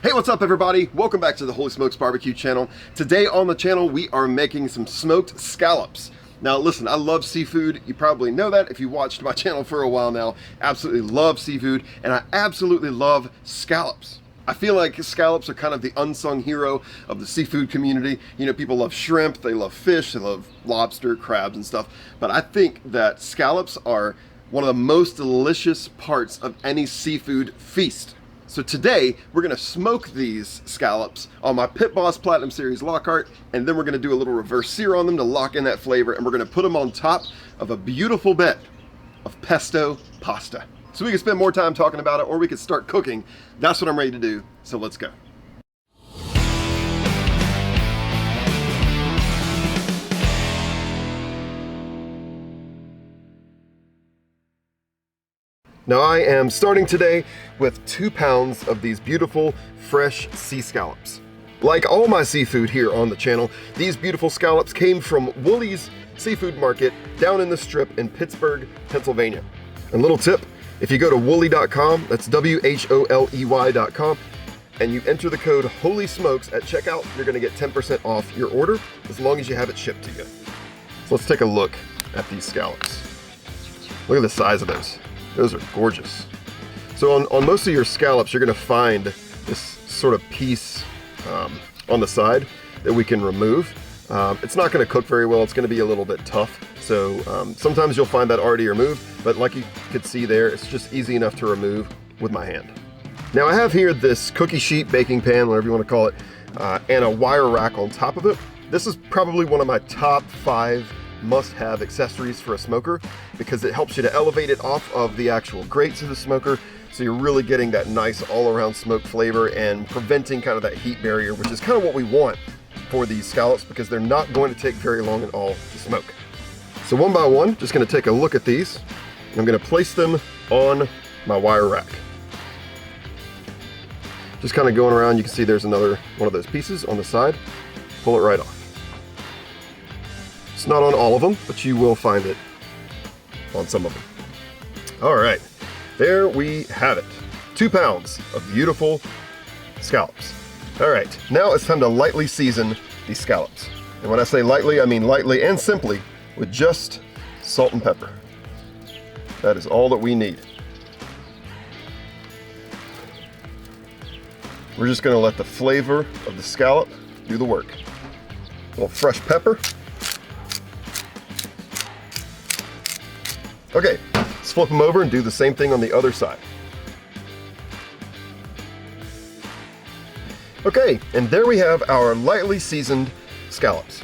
Hey, what's up everybody? Welcome back to the Holy Smokes Barbecue channel. Today on the channel we are making some smoked scallops. Now listen, I love seafood. You probably know that if you watched my channel for a while now. Absolutely love seafood, and I absolutely love scallops. I feel like scallops are kind of the unsung hero of the seafood community. You know, people love shrimp, they love fish, they love lobster, crabs and stuff. But I think that scallops are one of the most delicious parts of any seafood feast. So today, we're gonna smoke these scallops on my Pit Boss Platinum Series Lockhart, and then we're gonna do a little reverse sear on them to lock in that flavor, and we're gonna put them on top of a beautiful bed of pesto pasta. So we can spend more time talking about it, or we could start cooking. That's what I'm ready to do, so let's go. Now I am starting today with 2 pounds of these beautiful fresh sea scallops. Like all my seafood here on the channel, these beautiful scallops came from Wooley's Seafood Market down in the Strip in Pittsburgh, Pennsylvania. And little tip, if you go to wooley.com, that's WHOLEY.com, and you enter the code HOLYSMOKES at checkout, you're gonna get 10% off your order as long as you have it shipped to you. So let's take a look at these scallops. Look at the size of those. Those are gorgeous. So on most of your scallops, you're gonna find this sort of piece on the side that we can remove. It's not gonna cook very well. It's gonna be a little bit tough. So sometimes you'll find that already removed, but like you could see there, it's just easy enough to remove with my hand. Now I have here this cookie sheet baking pan, whatever you wanna call it, and a wire rack on top of it. This is probably one of my top 5 must-have accessories for a smoker because it helps you to elevate it off of the actual grates of the smoker, so you're really getting that nice all-around smoke flavor and preventing kind of that heat barrier, which is kind of what we want for these scallops because they're not going to take very long at all to smoke. So one by one, just going to take a look at these. I'm going to place them on my wire rack. Just kind of going around, you can see there's another one of those pieces on the side. Pull it right off. It's not on all of them, but you will find it on some of them. All right, there we have it. 2 pounds of beautiful scallops. All right, now it's time to lightly season these scallops. And when I say lightly, I mean lightly and simply with just salt and pepper. That is all that we need. We're just gonna let the flavor of the scallop do the work. A little fresh pepper. Okay, let's flip them over and do the same thing on the other side. Okay, and there we have our lightly seasoned scallops.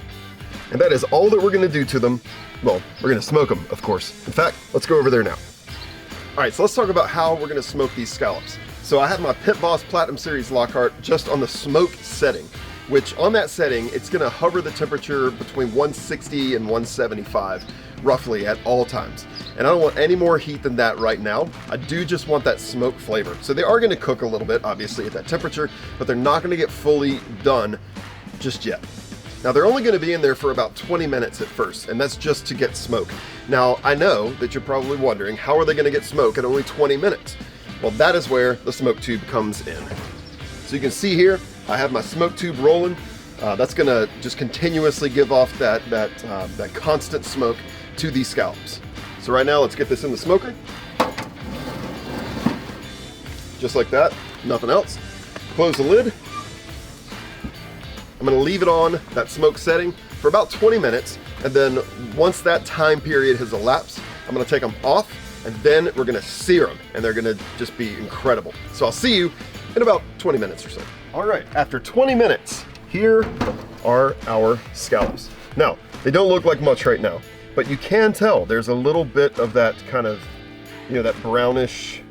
And that is all that we're gonna do to them. Well, we're gonna smoke them, of course. In fact, let's go over there now. All right, so let's talk about how we're gonna smoke these scallops. So I have my Pit Boss Platinum Series Lockhart just on the smoke setting, which on that setting, it's gonna hover the temperature between 160 and 175, roughly at all times. And I don't want any more heat than that right now. I do just want that smoke flavor. So they are gonna cook a little bit, obviously, at that temperature, but they're not gonna get fully done just yet. Now they're only gonna be in there for about 20 minutes at first, and that's just to get smoke. Now, I know that you're probably wondering, how are they gonna get smoke at only 20 minutes? Well, that is where the smoke tube comes in. So you can see here, I have my smoke tube rolling. That's gonna just continuously give off that constant smoke to these scallops. So right now, let's get this in the smoker. Just like that, nothing else. Close the lid. I'm gonna leave it on that smoke setting for about 20 minutes, and then once that time period has elapsed, I'm gonna take them off, and then we're gonna sear them, and they're gonna just be incredible. So I'll see you in about 20 minutes or so. All right, after 20 minutes, here are our scallops. Now, they don't look like much right now, but you can tell there's a little bit of that kind of, you know, that brownish,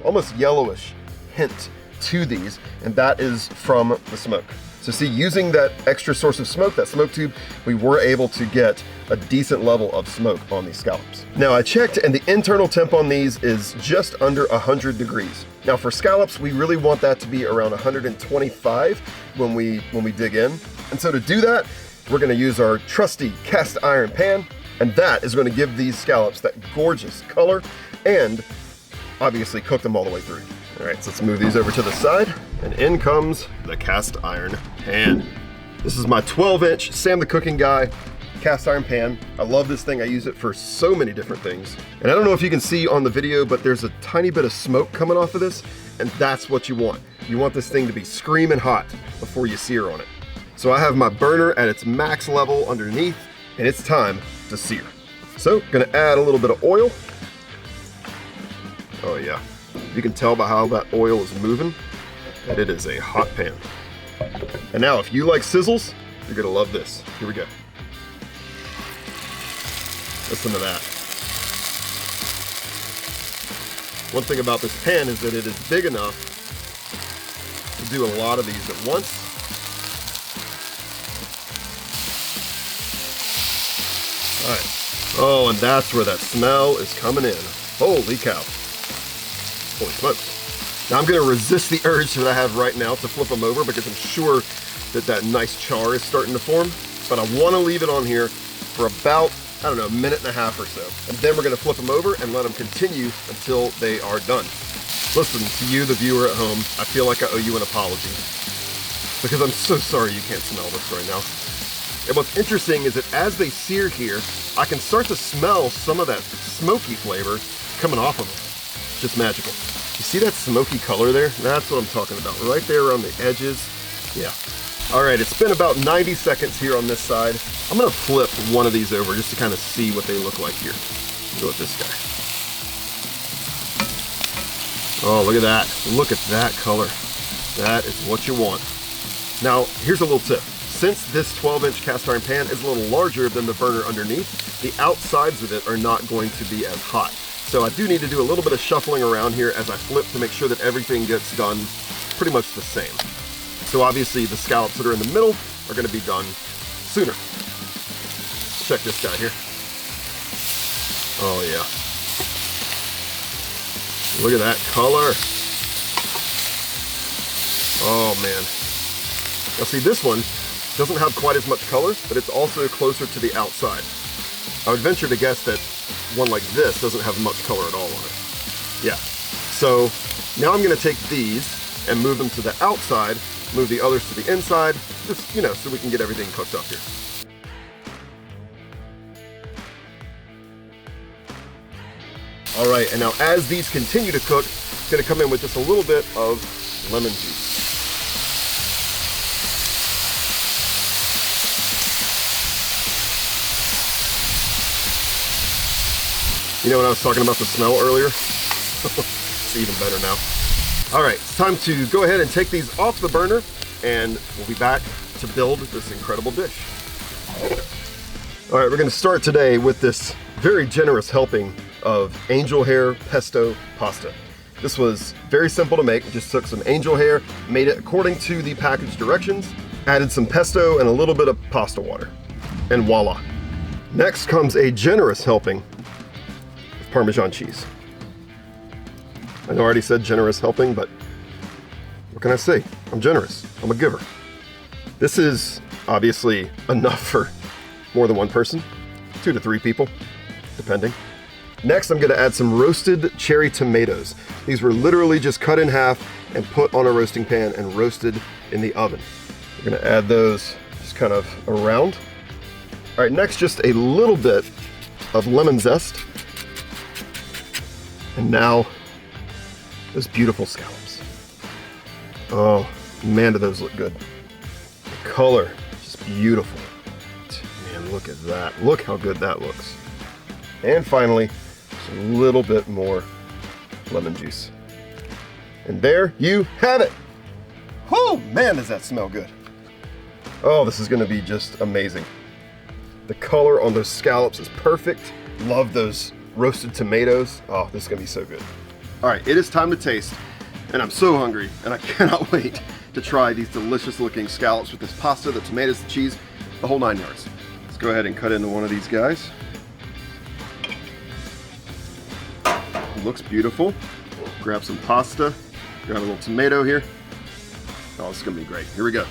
almost yellowish hint to these, and that is from the smoke. So see, using that extra source of smoke, that smoke tube, we were able to get a decent level of smoke on these scallops. Now I checked, and the internal temp on these is just under 100 degrees. Now for scallops, we really want that to be around 125 when we dig in. And so to do that, we're gonna use our trusty cast iron pan, and that is gonna give these scallops that gorgeous color and obviously cook them all the way through. All right, so let's move these over to the side, and in comes the cast iron pan. This is my 12-inch Sam the Cooking Guy cast iron pan. I love this thing. I use it for so many different things. And I don't know if you can see on the video, but there's a tiny bit of smoke coming off of this, and that's what you want. You want this thing to be screaming hot before you sear on it. So I have my burner at its max level underneath, and it's time to sear. So, gonna add a little bit of oil. Oh yeah. You can tell by how that oil is moving that it is a hot pan. And now if you like sizzles, you're gonna love this. Here we go. Listen to that. One thing about this pan is that it is big enough to do a lot of these at once. All right. Oh, and that's where that smell is coming in. Holy cow. Holy smokes. Now I'm gonna resist the urge that I have right now to flip them over because I'm sure that that nice char is starting to form, but I wanna leave it on here for about, I don't know, a minute and a half or so. And then we're gonna flip them over and let them continue until they are done. Listen, to you, the viewer at home, I feel like I owe you an apology because I'm so sorry you can't smell this right now. And what's interesting is that as they sear here, I can start to smell some of that smoky flavor coming off of them. Just magical. You see that smoky color there? That's what I'm talking about, right there around the edges. Yeah. All right, it's been about 90 seconds here on this side. I'm gonna flip one of these over just to kind of see what they look like here. Go with this guy. Oh, look at that. Look at that color. That is what you want. Now, here's a little tip. Since this 12-inch cast iron pan is a little larger than the burner underneath, the outsides of it are not going to be as hot. So I do need to do a little bit of shuffling around here as I flip to make sure that everything gets done pretty much the same. So obviously the scallops that are in the middle are going to be done sooner. Check this guy here. Oh yeah. Look at that color. Oh man. Now see, this one doesn't have quite as much color, but it's also closer to the outside. I would venture to guess that one like this doesn't have much color at all on it. Yeah. So now I'm going to take these and move them to the outside, move the others to the inside, just, you know, so we can get everything cooked up here. All right, and now as these continue to cook, I'm going to come in with just a little bit of lemon juice. You know when I was talking about the smell earlier? It's even better now. All right, it's time to go ahead and take these off the burner, and we'll be back to build this incredible dish. All right, we're gonna start today with this very generous helping of angel hair pesto pasta. This was very simple to make. Just took some angel hair, made it according to the package directions, added some pesto and a little bit of pasta water, and voila. Next comes a generous helping of Parmesan cheese. I know I already said generous helping, but what can I say? I'm generous. I'm a giver. This is obviously enough for more than one person, 2 to 3 people, depending. Next, I'm gonna add some roasted cherry tomatoes. These were literally just cut in half and put on a roasting pan and roasted in the oven. We're gonna add those just kind of around. All right, next, just a little bit of lemon zest. And now, those beautiful scallops. Oh, man, do those look good. The color, just beautiful. Man, look at that. Look how good that looks. And finally, just a little bit more lemon juice. And there you have it. Whoo, man, does that smell good. Oh, this is gonna be just amazing. The color on those scallops is perfect. Love those roasted tomatoes. Oh, this is gonna be so good. All right, it is time to taste, and I'm so hungry, and I cannot wait to try these delicious looking scallops with this pasta, the tomatoes, the cheese, the whole 9 yards. Let's go ahead and cut into one of these guys. It looks beautiful. Grab some pasta, grab a little tomato here. Oh, this is gonna be great. Here we go.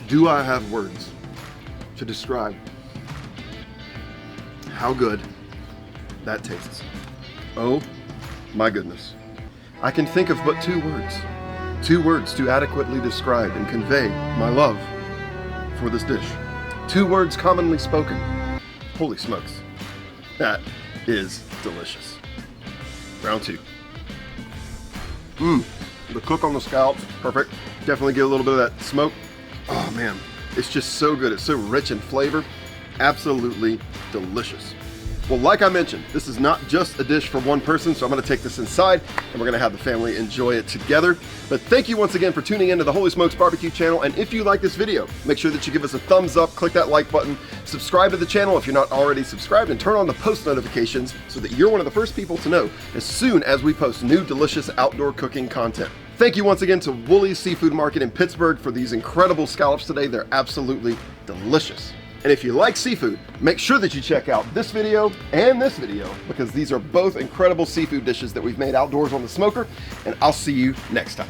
Do I have words? to describe how good that tastes. Oh my goodness. I can think of but two words to adequately describe and convey my love for this dish. Two words commonly spoken. Holy smokes. That is delicious. Round two. The cook on the scallops, perfect. Definitely get a little bit of that smoke. Oh man, it's just so good. It's so rich in flavor. Absolutely delicious. Well, like I mentioned, this is not just a dish for one person, so I'm gonna take this inside and we're gonna have the family enjoy it together. But thank you once again for tuning into the Holy Smokes Barbecue channel. And if you like this video, make sure that you give us a thumbs up, click that like button, subscribe to the channel if you're not already subscribed, and turn on the post notifications so that you're one of the first people to know as soon as we post new delicious outdoor cooking content. Thank you once again to Woolies Seafood Market in Pittsburgh for these incredible scallops today. They're absolutely delicious. And if you like seafood, make sure that you check out this video and this video, because these are both incredible seafood dishes that we've made outdoors on the smoker, and I'll see you next time.